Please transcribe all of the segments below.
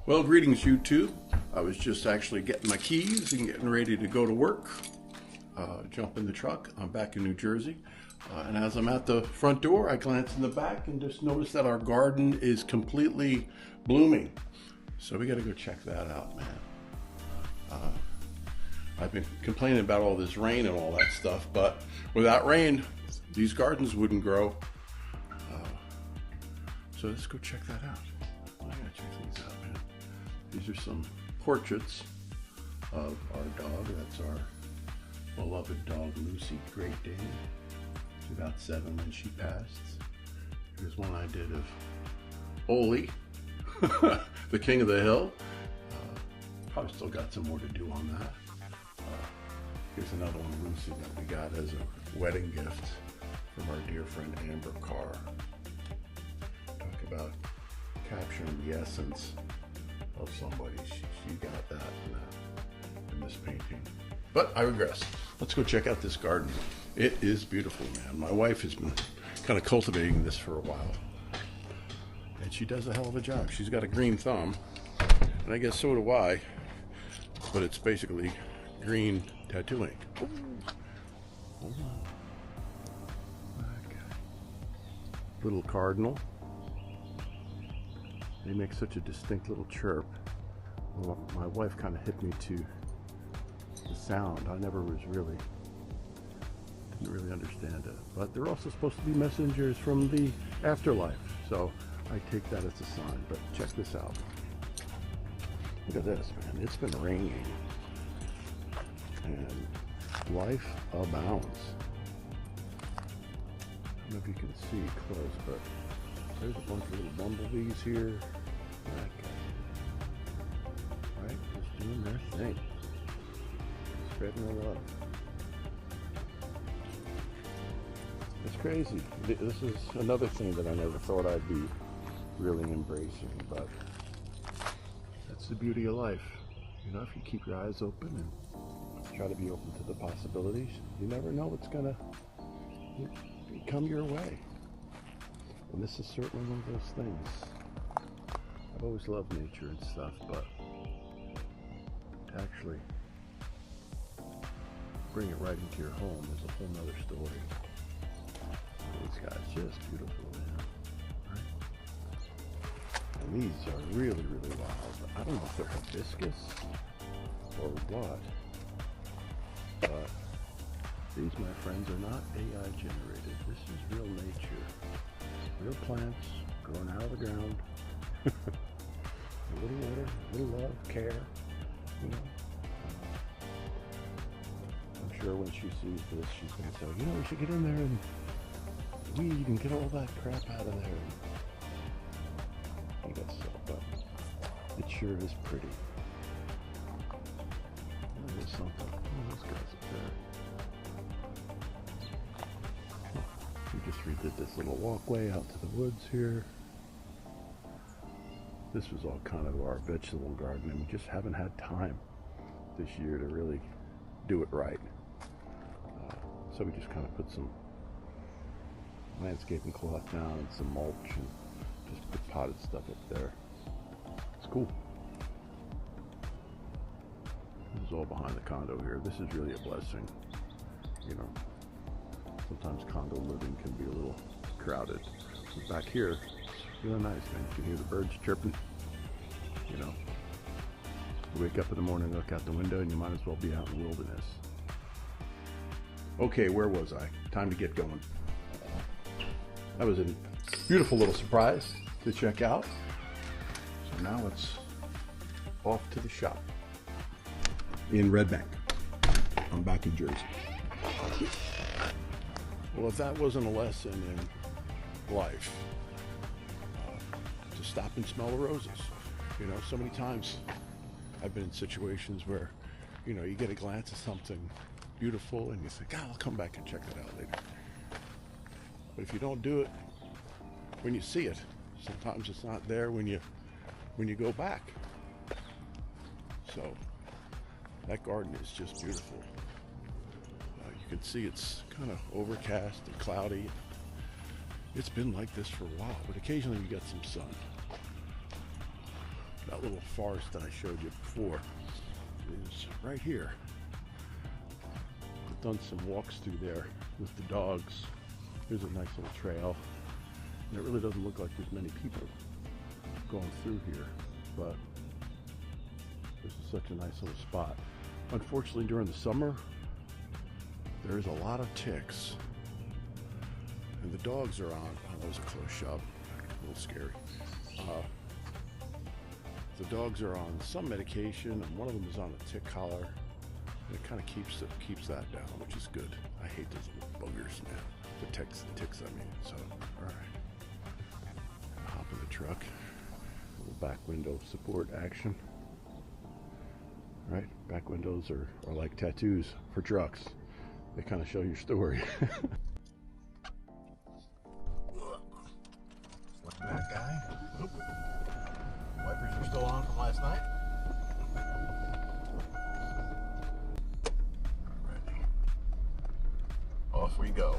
Well, greetings YouTube. I was just actually getting my keys and getting ready to go to work. Jump in the truck. I'm back in New Jersey. And as I'm at the front door, I glance in the back and just notice that our garden is completely blooming. So we got to go check that out, man. I've been complaining about all this rain and all that stuff, but without rain, these gardens wouldn't grow. So let's go check that out. I gotta check these out, man. These are some portraits of our dog. That's our beloved dog, Lucy, Great Dane. She's about 7 when she passed. Here's one I did of Oli, the king of the hill. Probably still got some more to do on that. Here's another one, Lucy, that we got as a wedding gift from our dear friend Amber Carr. Talk about capturing the essence of somebody. She got that in this painting. But I regress. Let's go check out this garden. It is beautiful, man. My wife has been kind of cultivating this for a while. And she does a hell of a job. She's got a green thumb. And I guess so do I. But it's basically green tattoo ink. Hold on. Okay. Little cardinal. They make such a distinct little chirp. Well, my wife kind of hit me to the sound. I never was didn't really understand it. But they're also supposed to be messengers from the afterlife. So I take that as a sign. But check this out. Look at this, man. It's been raining. And life abounds. I don't know if you can see close, but there's a bunch of little bumblebees here. That guy. Right? Just doing their thing. Spreading the love. It's crazy. This is another thing that I never thought I'd be really embracing, but that's the beauty of life. You know, if you keep your eyes open and try to be open to the possibilities, you never know what's gonna come your way. And this is certainly one of those things. I've always loved nature and stuff, but to actually bring it right into your home is a whole nother story. These guys, just beautiful, man. Right? And these are really, really wild. I don't know if they're hibiscus or what, but these, my friends, are not AI generated. This is real nature. Real plants growing out of the ground. A little water, a little love, care, you know. I'm sure when she sees this, she's going to say, you know, we should get in there and weed and get all that crap out of there. I guess so, but it sure is pretty. There's something. Oh, those guys up there. We just redid this little walkway out to the woods here. This was all kind of our vegetable garden, and we just haven't had time this year to really do it right. So we just kind of put some landscaping cloth down and some mulch and just put potted stuff up there. It's cool. This is all behind the condo here. This is really a blessing. You know, sometimes condo living can be a little crowded. But back here, it's really nice, man. You can hear the birds chirping. You know, you wake up in the morning, look out the window, and you might as well be out in the wilderness. Okay, where was I? Time to get going. That was a beautiful little surprise to check out. So now it's off to the shop in Red Bank. I'm back in Jersey. Well, if that wasn't a lesson in life, to stop and smell the roses. You know, so many times I've been in situations where, you know, you get a glance at something beautiful and you think, I'll come back and check that out later. But if you don't do it when you see it, sometimes it's not there when you go back. So that garden is just beautiful. You can see it's kind of overcast and cloudy. It's been like this for a while, but occasionally we get some sun. Got that little forest that I showed you before is right here. I've done some walks through there with the dogs. Here's a nice little trail. And it really doesn't look like there's many people going through here, but this is such a nice little spot. Unfortunately, during the summer, there's a lot of ticks. And the dogs are on, oh, that was a close shot, a little scary. The dogs are on some medication, and one of them is on a tick collar. And it kind of keeps that down, which is good. I hate those little boogers, man. The ticks, I mean. So, all right. Hop in the truck. Little back window support action. Right? Back windows are like tattoos for trucks. They kind of show your story. Look at that guy. Oop. Wipers are still on from last night. Alrighty. Off we go.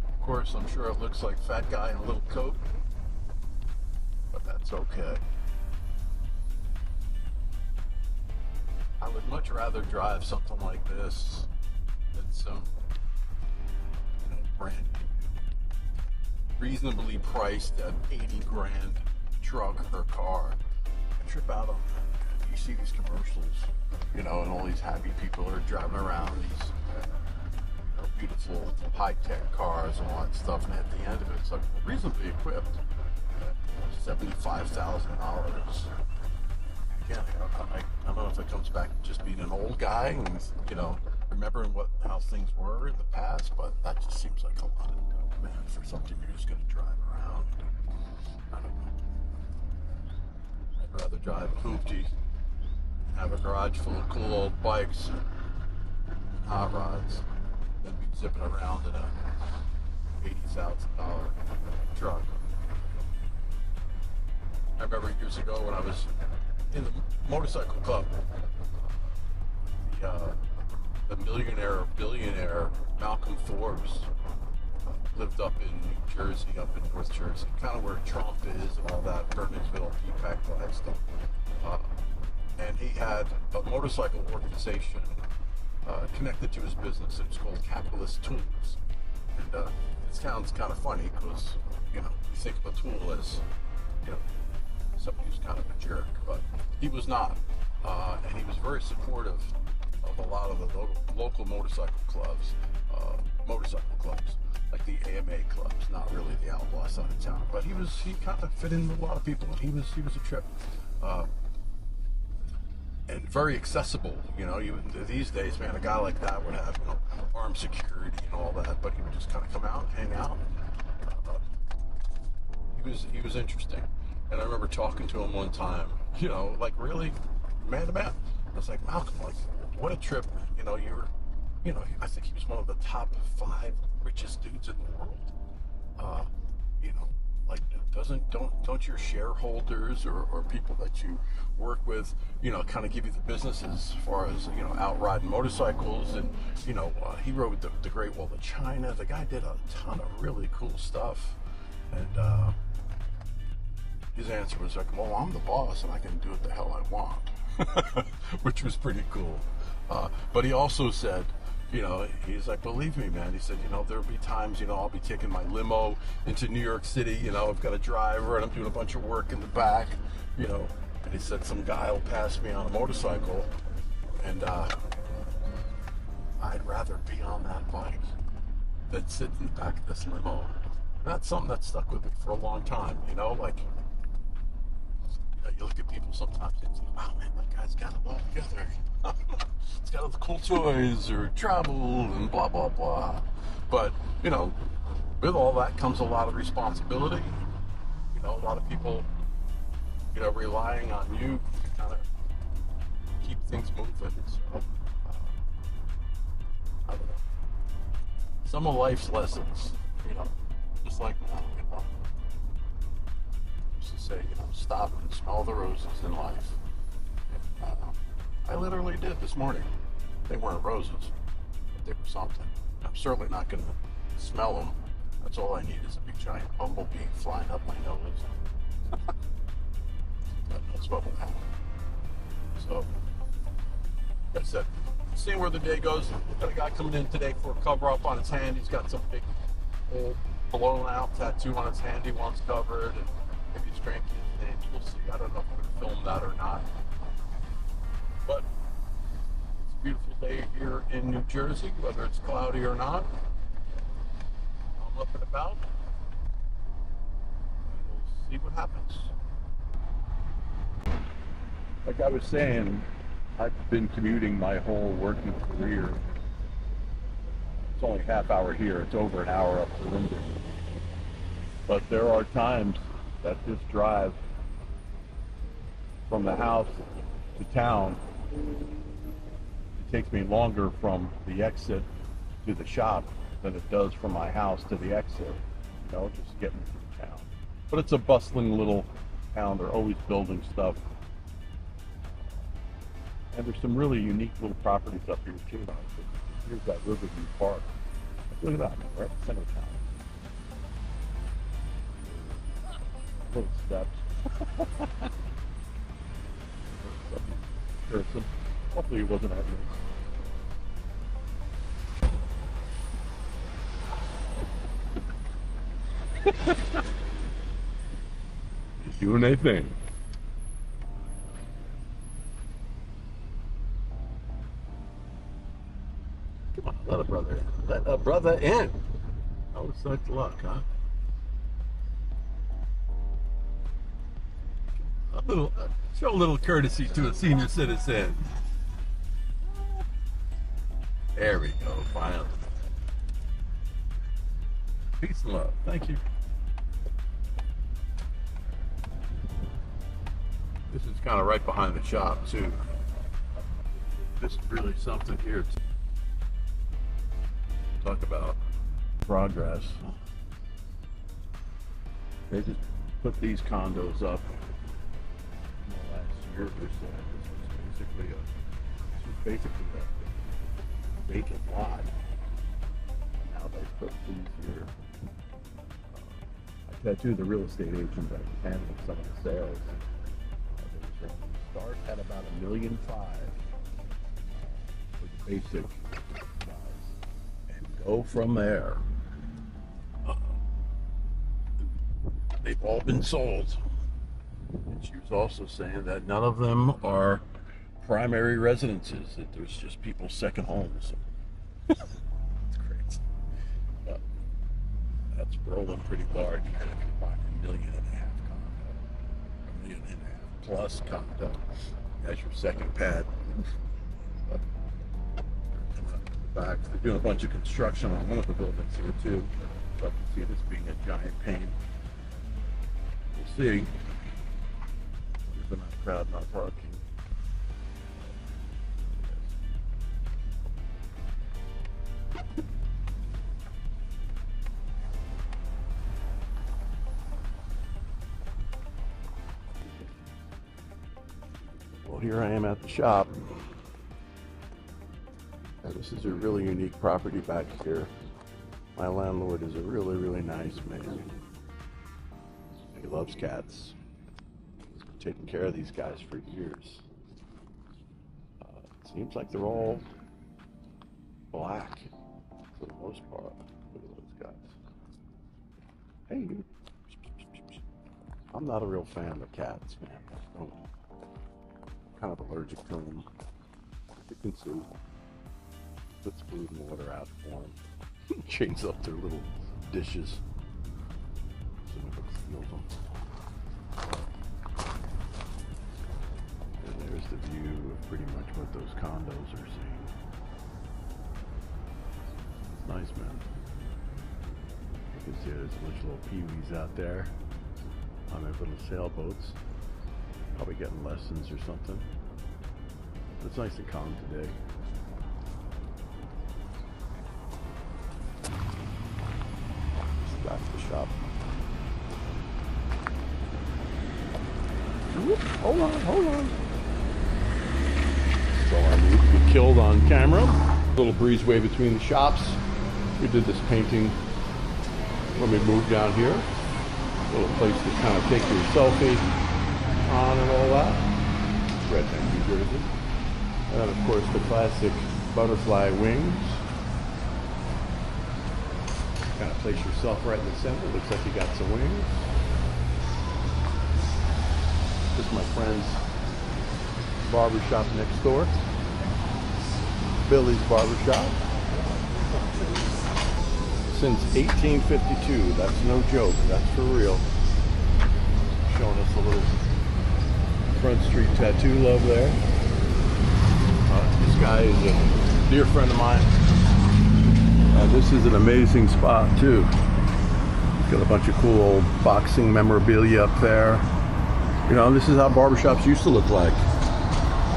Of course, I'm sure it looks like fat guy in a little coat, but that's okay. I would much rather drive something like this than some, brand new, reasonably priced at 80 grand truck or car. I trip out on that. You see these commercials, and all these happy people are driving around these beautiful high-tech cars and all that stuff, and at the end of it, it's like reasonably equipped, $75,000. Again, I don't know if it comes back to just being an old guy and remembering how things were in the past, but that just seems like a lot of dough, man, for something you're just going to drive around. I don't know. I'd rather drive a hoopty, have a garage full of cool old bikes and hot rods than be zipping around in a $80,000 truck. I remember years ago when I was in the motorcycle club, the millionaire or billionaire Malcolm Forbes lived up in New Jersey, up in North Jersey, kind of where Trump is and all that, Burnsville, Peapack, all that stuff. And he had a motorcycle organization connected to his business. It was called Capitalist Tools. And it sounds kind of funny because, you think of a tool as, somebody who's kind of a jerk, but he was not. And he was very supportive of a lot of the local motorcycle clubs, like the AMA clubs, not really the outlaw side of town. But he kind of fit in with a lot of people, and he was a trip. And very accessible, even these days, man, a guy like that would have, armed security and all that, but he would just kind of come out and hang out. He was interesting. And I remember talking to him one time, like really man to man. I was like, Malcolm, like, what a trip. I think he was one of the top 5 richest dudes in the world. Like, don't your shareholders or people that you work with, kind of give you the business as far as, out riding motorcycles, and, he rode the Great Wall of China. The guy did a ton of really cool stuff. And, his answer was like, well, I'm the boss and I can do what the hell I want, which was pretty cool. But he also said, he's like, believe me, man. He said, there'll be times, I'll be taking my limo into New York City, I've got a driver and I'm doing a bunch of work in the back, and he said some guy will pass me on a motorcycle, and I'd rather be on that bike than sit in the back of this limo. And that's something that stuck with me for a long time, like, you look at people sometimes and think, wow, man, that guy's got it all together. He's got all the cool toys or travel and blah, blah, blah. But, with all that comes a lot of responsibility. A lot of people, relying on you to kind of keep things moving. So, I don't know. Some of life's lessons, just like now, say, stop and smell the roses in life. And, I literally did this morning. They weren't roses, but they were something. I'm certainly not going to smell them. That's all I need is a big giant bumblebee flying up my nose. what will happen. So, like I said, seeing where the day goes. Got a guy coming in today for a cover up on his hand. He's got some big old blown out tattoo on his hand he wants covered, and maybe he's drinking his name. We'll see. I don't know if I'm going to film that or not. But it's a beautiful day here in New Jersey, whether it's cloudy or not. I'm up and about. And we'll see what happens. Like I was saying, I've been commuting my whole working career. It's only half hour here. It's over an hour up to Linden. But there are times that this drive from the house to town, it takes me longer from the exit to the shop than it does from my house to the exit. You know, just getting through town. But it's a bustling little town. They're always building stuff. And there's some really unique little properties up here too. Here's that Riverview Park. Look at that, we're at the center of town. Little steps. Person. Hopefully it wasn't at me. Just doing their thing. Come on, let a brother in. Let a brother in. Oh, such luck, huh? Show a little courtesy to a senior citizen. There we go, finally. Peace and love. Thank you. This is kind of right behind the shop, too. This is really something here. Talk about progress. They just put these condos up in the last year or so. This was basically a vacant lot. Now they put these here. I tattooed the real estate agent that was handling some of the sales. They were saying start at about $1.5 million for the basic size, and go from there. They've all been sold. And she was also saying that none of them are primary residences, that there's just people's second homes. It's crazy. But that's rolling pretty large. If you're buying $1.5 million condo, $1.5 million plus condo as your second pad. But in fact, they're doing a bunch of construction on one of the buildings here too. So I can see this being a giant pain. We'll see. There's enough crowd, not parking. Well, here I am at the shop. And this is a really unique property back here. My landlord is a really, really nice man. He loves cats. He's been taking care of these guys for years. It seems like they're all black for the most part. Look at those guys. Hey, you. I'm not a real fan of cats, man. I'm kind of allergic to them. You can see. Puts food and water out for them. Chains up their little dishes. And there's the view of pretty much what those condos are seeing. It's nice, man. You can see there's a bunch of little peewees out there on their little sailboats. Probably getting lessons or something. It's nice and calm today. Back to the shop. Whoop, hold on. So I need to be killed on camera. A little breezeway between the shops. We did this painting when we moved down here. A little place to kind of take your selfie. on and all that. Red Bank, New Jersey. And then of course the classic butterfly wings. Kind of place yourself right in the center. Looks like you got some wings. This is my friend's barbershop next door. Billy's Barbershop. Since 1852. That's no joke. That's for real. Showing us a little Front Street tattoo love there. This guy is a dear friend of mine. This is an amazing spot too. Got a bunch of cool old boxing memorabilia up there. You know, this is how barbershops used to look like.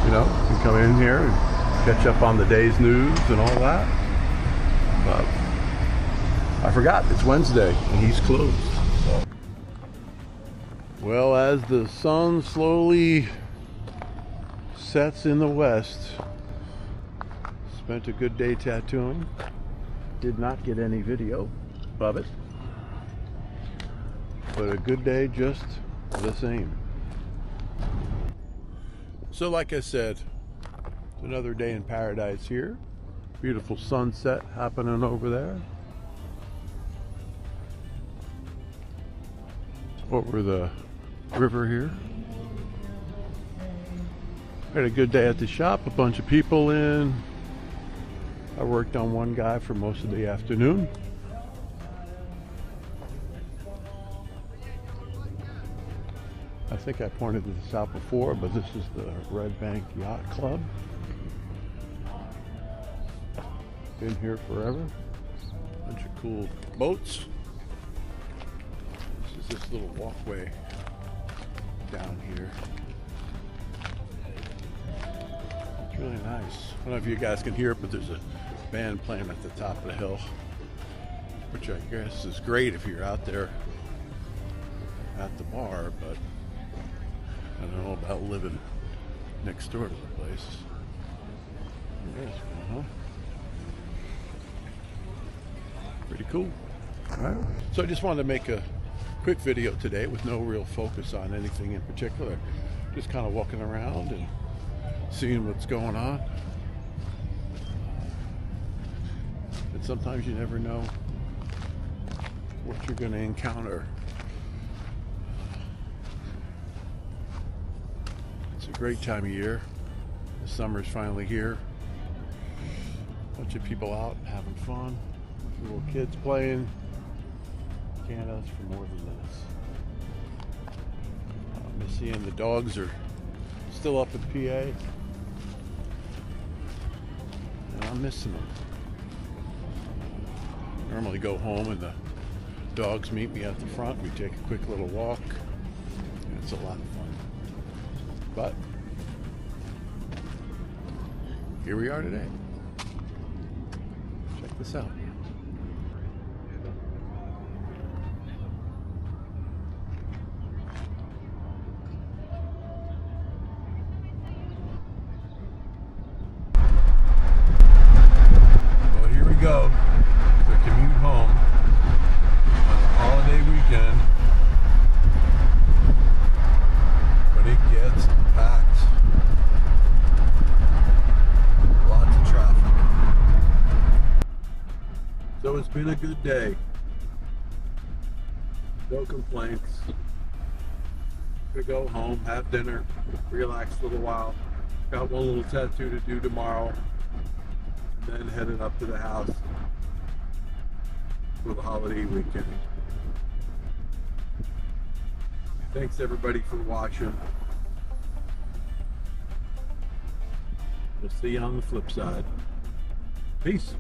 You know, you come in here and catch up on the day's news and all that. But I forgot, it's Wednesday and he's closed. So. Well, as the sun slowly sets in the west, spent a good day tattooing. Did not get any video of it, but a good day just the same. So like I said, another day in paradise here. Beautiful sunset happening over there. Over the river here. Had a good day at the shop, a bunch of people in. I worked on one guy for most of the afternoon. I think I pointed this out before, but this is the Red Bank Yacht Club. Been here forever. Bunch of cool boats. This is this little walkway down here. It's really nice. I don't know if you guys can hear it, but there's a band playing at the top of the hill, which I guess is great if you're out there at the bar, but I don't know about living next door to the place. Yes, pretty cool. All right. So I just wanted to make a quick video today with no real focus on anything in particular. Just kind of walking around and seeing what's going on. And sometimes you never know what you're going to encounter. It's a great time of year. The summer's finally here. Bunch of people out having fun. Little kids playing. Can't ask for more than this. Missy and the dogs are still up in PA. And I'm missing them. Normally go home and the dogs meet me at the front. We take a quick little walk. And it's a lot of fun. But here we are today. Check this out. Well, here we go. The commute home on a holiday weekend. But it gets packed. Lots of traffic. So it's been a good day. No complaints. Gonna go home, have dinner, relax a little while. Got one little tattoo to do tomorrow. And then headed up to the house for the holiday weekend. Thanks everybody for watching. We'll see you on the flip side. Peace.